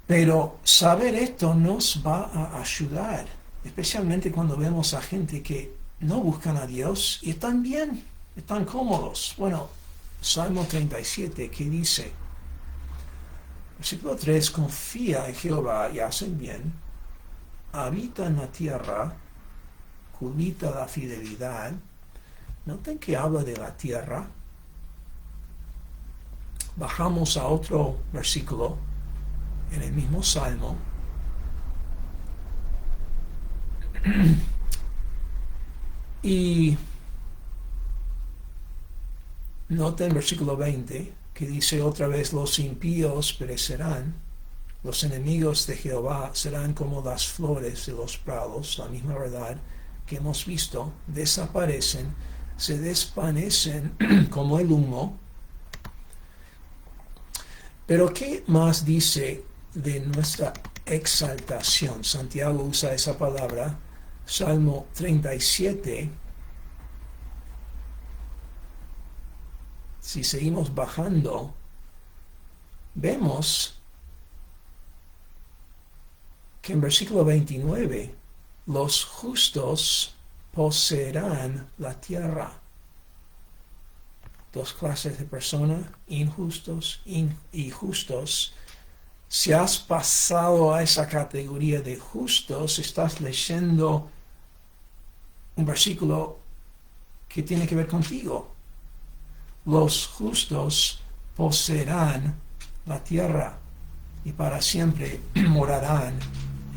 Pero saber esto nos va a ayudar, especialmente cuando vemos a gente que no buscan a Dios y están bien, están cómodos. Bueno, Salmo 37, ¿qué dice? Versículo 3, confía en Jehová y hace el bien, habita en la tierra, cultiva la fidelidad. Noten que habla de la tierra. Bajamos a otro versículo en el mismo Salmo. Y noten versículo 20, que dice otra vez, los impíos perecerán, los enemigos de Jehová serán como las flores de los prados, la misma verdad que hemos visto, desaparecen, se desvanecen como el humo. Pero ¿qué más dice de nuestra exaltación? Santiago usa esa palabra, Salmo 37. Si seguimos bajando, vemos que en versículo 29, los justos poseerán la tierra. Dos clases de personas, injustos y justos. Si has pasado a esa categoría de justos, estás leyendo un versículo que tiene que ver contigo. Los justos poseerán la tierra y para siempre morarán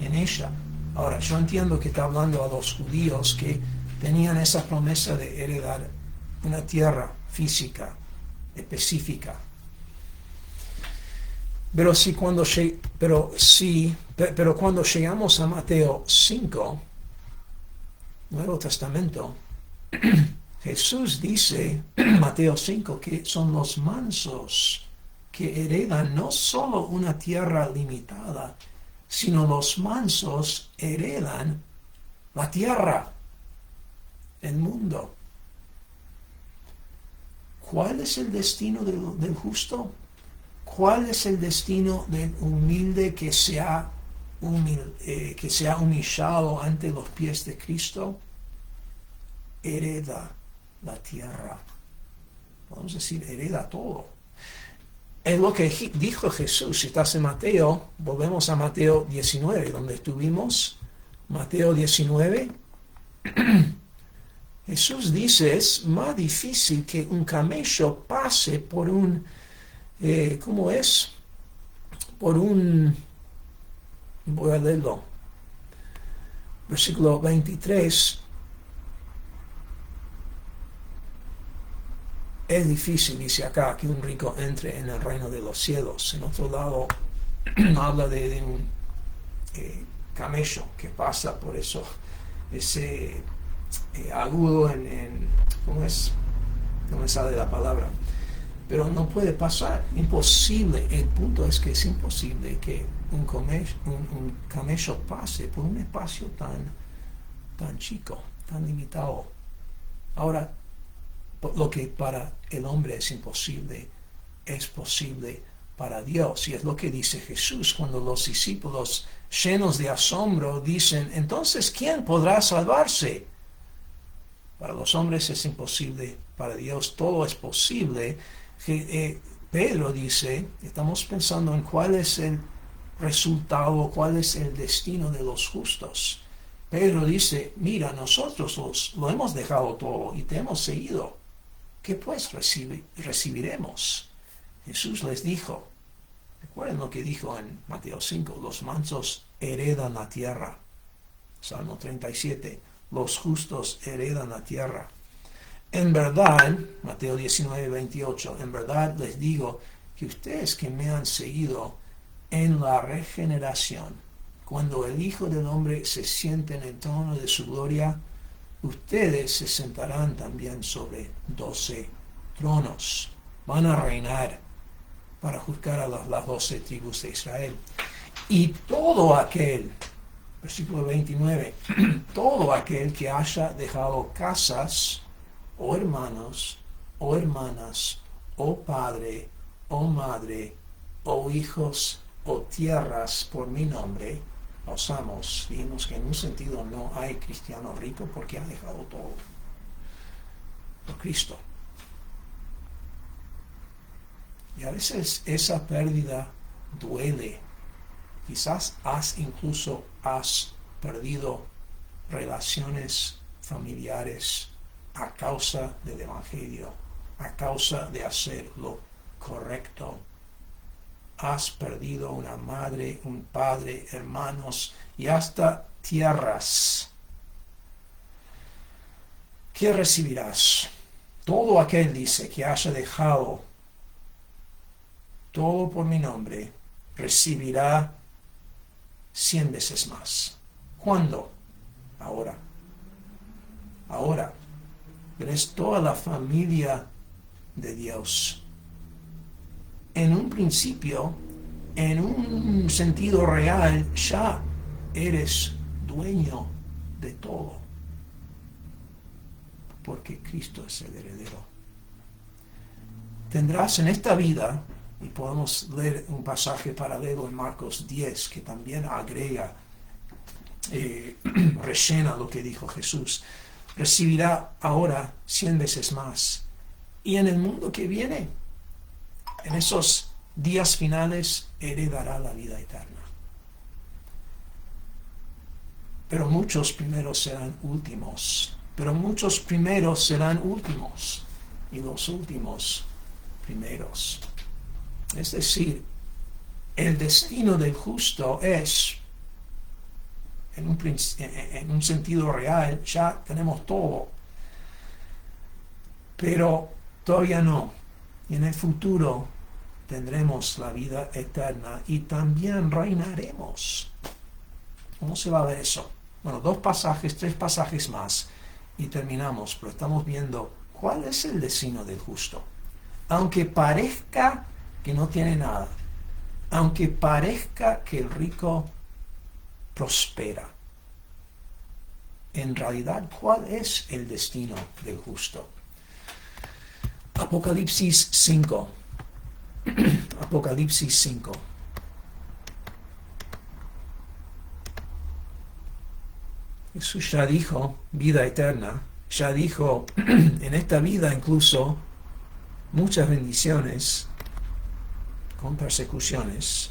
en ella. Ahora, yo entiendo que está hablando a los judíos que tenían esa promesa de heredar una tierra física, específica. Pero cuando llegamos a Mateo 5, Nuevo Testamento, Jesús dice, Mateo 5, que son los mansos que heredan no solo una tierra limitada, sino los mansos heredan la tierra, el mundo. ¿Cuál es el destino del justo? ¿Cuál es el destino del humilde que se ha humillado ante los pies de Cristo? Hereda la tierra. Vamos a decir, hereda todo. Es lo que dijo Jesús. Si estás en Mateo, volvemos a Mateo 19, donde estuvimos. Mateo 19. Jesús dice, es más difícil que un camello pase por un, ¿cómo es? Voy a leerlo. Versículo 23. Es difícil, dice acá, que un rico entre en el reino de los cielos. En otro lado, habla de un camello que pasa por eso, ese agudo ¿cómo es? No me sale la palabra. Pero no puede pasar, imposible. El punto es que es imposible que un camello pase por un espacio tan chico, tan limitado. Ahora, lo que para el hombre es imposible, es posible para Dios. Y es lo que dice Jesús cuando los discípulos, llenos de asombro, dicen, entonces, ¿quién podrá salvarse? Para los hombres es imposible, para Dios todo es posible. Pedro dice, estamos pensando en cuál es el resultado, cuál es el destino de los justos. Pedro dice, mira, nosotros lo hemos dejado todo y te hemos seguido. ¿Qué pues recibiremos? Jesús les dijo, recuerden lo que dijo en Mateo 5, los mansos heredan la tierra. Salmo 37, los justos heredan la tierra. En verdad, Mateo 19, 28, en verdad les digo que ustedes que me han seguido en la regeneración, cuando el Hijo del Hombre se siente en el trono de su gloria, ustedes se sentarán también sobre 12 tronos. Van a reinar para juzgar a las 12 tribus de Israel. Y todo aquel, versículo 29, todo aquel que haya dejado casas, o hermanos, o hermanas, o padre, o madre, o hijos, o tierras por mi nombre, pausamos, dijimos que en un sentido no hay cristiano rico porque ha dejado todo por Cristo. Y a veces esa pérdida duele. Quizás incluso has perdido relaciones familiares a causa del Evangelio, a causa de hacer lo correcto. Has perdido una madre, un padre, hermanos y hasta tierras. ¿Qué recibirás? Todo aquel, dice, que haya dejado todo por mi nombre, recibirá 100 veces más. ¿Cuándo? Ahora. Ahora. Eres toda la familia de Dios. En un principio, en un sentido real, ya eres dueño de todo. Porque Cristo es el heredero. Tendrás en esta vida, y podemos leer un pasaje paralelo en Marcos 10, que también agrega, rellena lo que dijo Jesús. Recibirá ahora 100 veces más. Y en el mundo que viene, en esos días finales, heredará la vida eterna. Pero muchos primeros serán últimos. Pero muchos primeros serán últimos. Y los últimos primeros. Es decir, el destino del justo es, en un sentido real, ya tenemos todo. Pero todavía no. Y en el futuro tendremos la vida eterna y también reinaremos. ¿Cómo se va a ver eso? Bueno, 3 pasajes más y terminamos, pero estamos viendo cuál es el destino del justo. Aunque parezca que no tiene nada, aunque parezca que el rico prospera, en realidad, ¿cuál es el destino del justo? Apocalipsis 5. Apocalipsis 5. Jesús ya dijo vida eterna, ya dijo en esta vida incluso muchas bendiciones con persecuciones,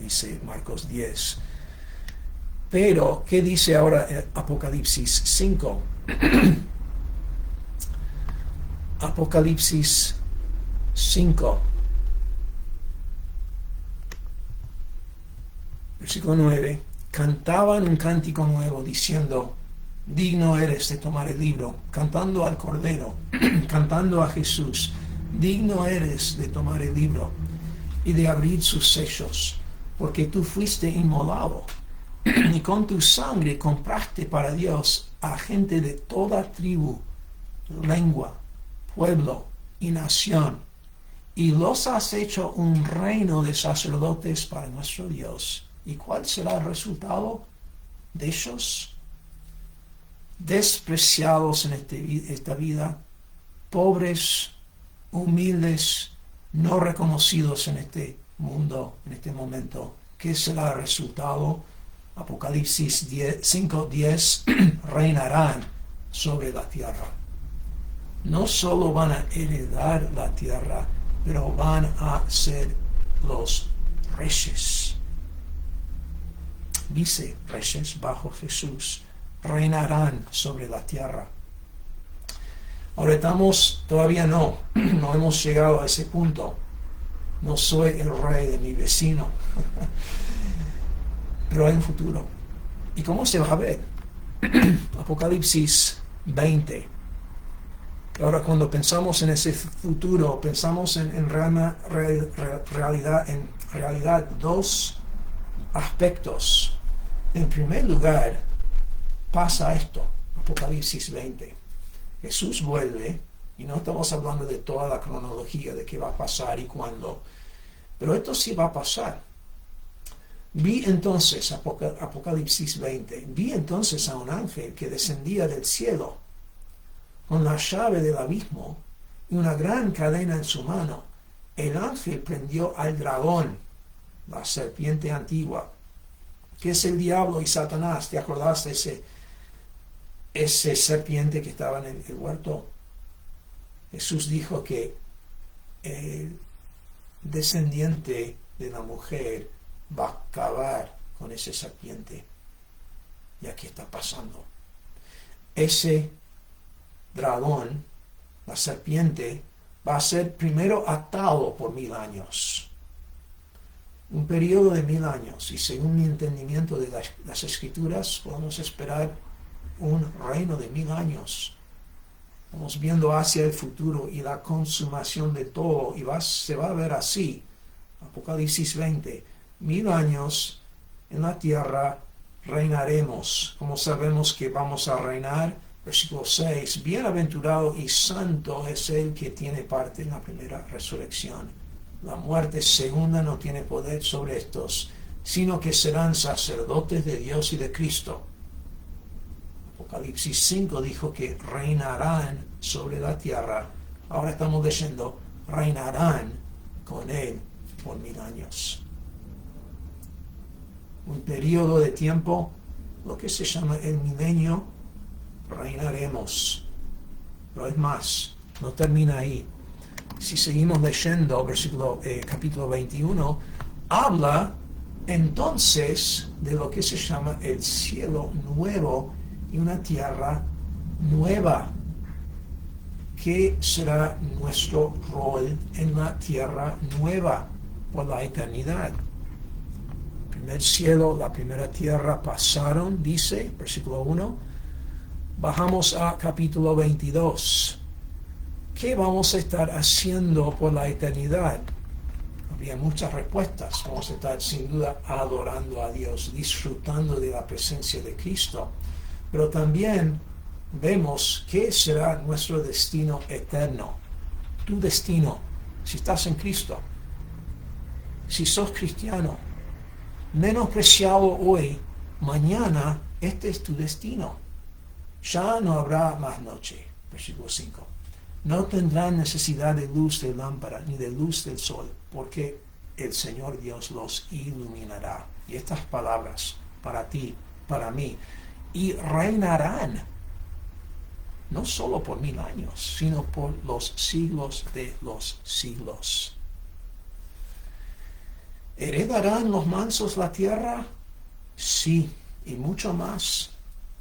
dice Marcos 10. Pero, ¿qué dice ahora Apocalipsis 5? Apocalipsis 5. Versículo 9. Cantaban un cántico nuevo diciendo, digno eres de tomar el libro, cantando al Cordero, cantando a Jesús, digno eres de tomar el libro y de abrir sus sellos, porque tú fuiste inmolado y con tu sangre compraste para Dios a gente de toda tribu, lengua, pueblo y nación, y los has hecho un reino de sacerdotes para nuestro Dios. ¿Y cuál será el resultado de ellos? Despreciados en esta vida, pobres, humildes, no reconocidos en este mundo, en este momento. ¿Qué será el resultado? Apocalipsis 5:10, reinarán sobre la tierra. No solo van a heredar la tierra, pero van a ser los reyes. Vicerreyes bajo Jesús, reinarán sobre la tierra. Ahora todavía no hemos llegado a ese punto. No soy el rey de mi vecino, pero hay un futuro. ¿Y cómo se va a ver? Apocalipsis 20. Ahora, cuando pensamos en ese futuro, pensamos en realidad dos aspectos. En primer lugar, pasa esto, Apocalipsis 20. Jesús vuelve, y no estamos hablando de toda la cronología de qué va a pasar y cuándo, pero esto sí va a pasar. Vi entonces, Apocalipsis 20, vi entonces a un ángel que descendía del cielo con la llave del abismo y una gran cadena en su mano. El ángel prendió al dragón, la serpiente antigua, que es el diablo y Satanás. ¿Te acordás de ese serpiente que estaba en el huerto? Jesús dijo que el descendiente de la mujer va a acabar con ese serpiente. Y aquí está pasando. Ese dragón, la serpiente, va a ser primero atado por 1000 años. Un periodo de 1000 años. Y según mi entendimiento de las Escrituras, podemos esperar un reino de 1000 años. Estamos viendo hacia el futuro y la consumación de todo. Y se va a ver así. Apocalipsis 20. 1000 años en la tierra reinaremos. ¿Cómo sabemos que vamos a reinar? Versículo 6. Bienaventurado y santo es el que tiene parte en la primera resurrección. La muerte segunda no tiene poder sobre estos, sino que serán sacerdotes de Dios y de Cristo. Apocalipsis 5 dijo que reinarán sobre la tierra. Ahora estamos leyendo, reinarán con él por 1000 años. Un periodo de tiempo, lo que se llama el milenio, reinaremos. Pero es más, no termina ahí. Si seguimos leyendo capítulo 21, habla entonces de lo que se llama el cielo nuevo y una tierra nueva. ¿Qué será nuestro rol en la tierra nueva por la eternidad? El primer cielo, la primera tierra pasaron, dice, versículo 1. Bajamos a capítulo 22. ¿Qué vamos a estar haciendo por la eternidad? Había muchas respuestas. Vamos a estar sin duda adorando a Dios, disfrutando de la presencia de Cristo. Pero también vemos qué será nuestro destino eterno. Tu destino, si estás en Cristo, si sos cristiano, menospreciado hoy, mañana este es tu destino. Ya no habrá más noche. Versículo 5. No tendrán necesidad de luz de lámpara ni de luz del sol, porque el Señor Dios los iluminará. Y estas palabras para ti, para mí, y reinarán no solo por 1000 años, sino por los siglos de los siglos. ¿Heredarán los mansos la tierra? Sí, y mucho más.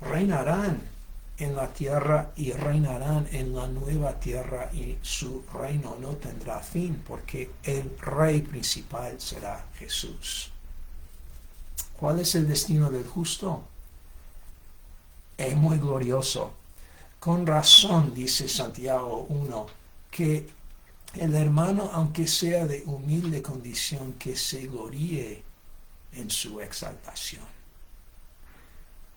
Reinarán en la tierra y reinarán en la nueva tierra, y su reino no tendrá fin, porque el rey principal será Jesús. ¿Cuál es el destino del justo? Es muy glorioso. Con razón dice Santiago 1 que el hermano, aunque sea de humilde condición, que se gloríe en su exaltación.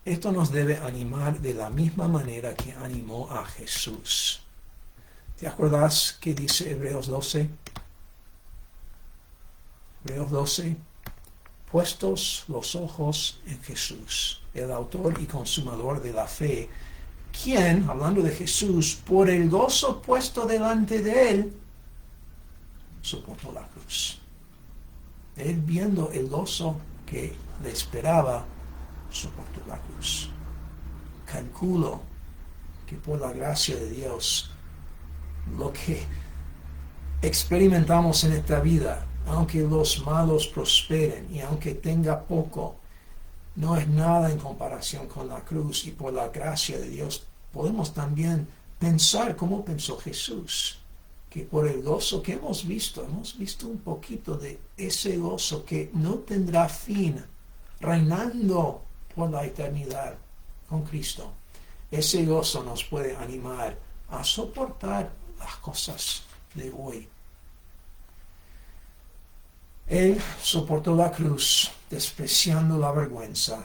Esto nos debe animar de la misma manera que animó a Jesús. ¿Te acuerdas qué dice Hebreos 12? Hebreos 12. Puestos los ojos en Jesús, el autor y consumador de la fe, quien, hablando de Jesús, por el gozo puesto delante de él, soportó la cruz. Él, viendo el gozo que le esperaba, soportó la cruz. Calculo que por la gracia de Dios, lo que experimentamos en esta vida, aunque los malos prosperen y aunque tenga poco, no es nada en comparación con la cruz, y por la gracia de Dios podemos también pensar como pensó Jesús, que por el gozo que hemos visto un poquito de ese gozo que no tendrá fin, reinando por la eternidad con Cristo. Ese gozo nos puede animar a soportar las cosas de hoy. Él soportó la cruz, despreciando la vergüenza,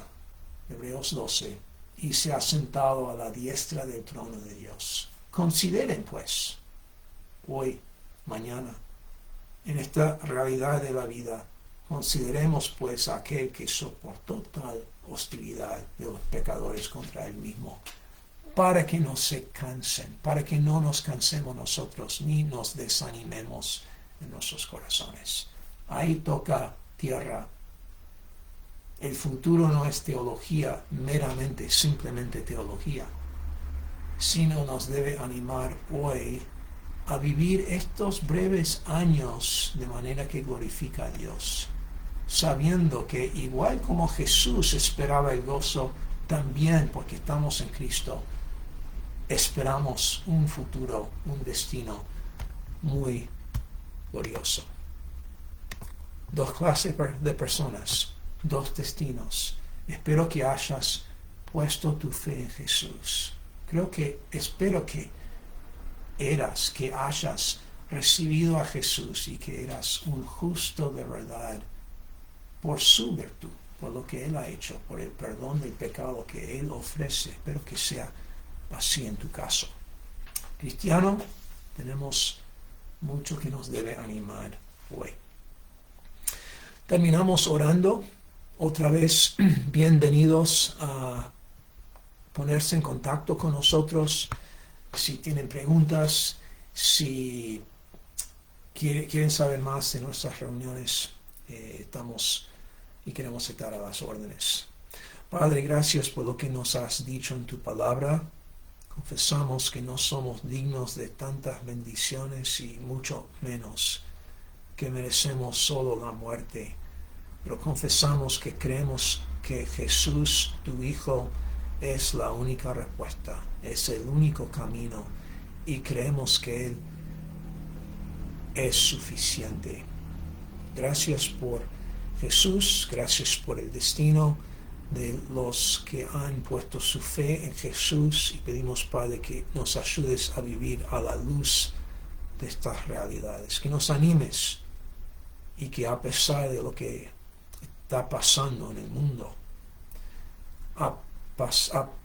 Hebreos 12, y se ha sentado a la diestra del trono de Dios. Consideren, pues, hoy, mañana, en esta realidad de la vida, consideremos, pues, a aquel que soportó tal hostilidad de los pecadores contra él mismo, para que no se cansen, para que no nos cansemos nosotros, ni nos desanimemos en nuestros corazones. Ahí toca tierra. El futuro no es teología meramente, simplemente teología, sino nos debe animar hoy a vivir estos breves años de manera que glorifica a Dios, sabiendo que igual como Jesús esperaba el gozo, también porque estamos en Cristo, esperamos un futuro, un destino muy glorioso. Dos clases de personas, dos destinos. Espero que hayas puesto tu fe en Jesús. Espero que hayas recibido a Jesús y que eras un justo de verdad por su virtud, por lo que Él ha hecho, por el perdón del pecado que Él ofrece. Espero que sea así en tu caso. Cristiano, tenemos mucho que nos debe animar hoy. Terminamos orando. Otra vez, bienvenidos a ponerse en contacto con nosotros. Si tienen preguntas, si quieren saber más de nuestras reuniones, estamos y queremos estar a las órdenes. Padre, gracias por lo que nos has dicho en tu palabra. Confesamos que no somos dignos de tantas bendiciones y mucho menos que merecemos solo la muerte, pero confesamos que creemos que Jesús, tu Hijo, es la única respuesta, es el único camino, y creemos que Él es suficiente. Gracias por Jesús, gracias por el destino de los que han puesto su fe en Jesús, y pedimos, Padre, que nos ayudes a vivir a la luz de estas realidades, que nos animes y que a pesar de lo que está pasando en el mundo, a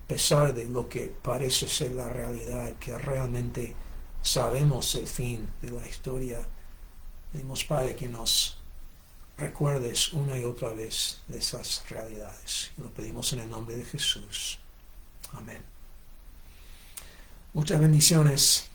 pesar de lo que parece ser la realidad, que realmente sabemos el fin de la historia, pedimos, Padre, que nos recuerdes una y otra vez de esas realidades. Y lo pedimos en el nombre de Jesús. Amén. Muchas bendiciones.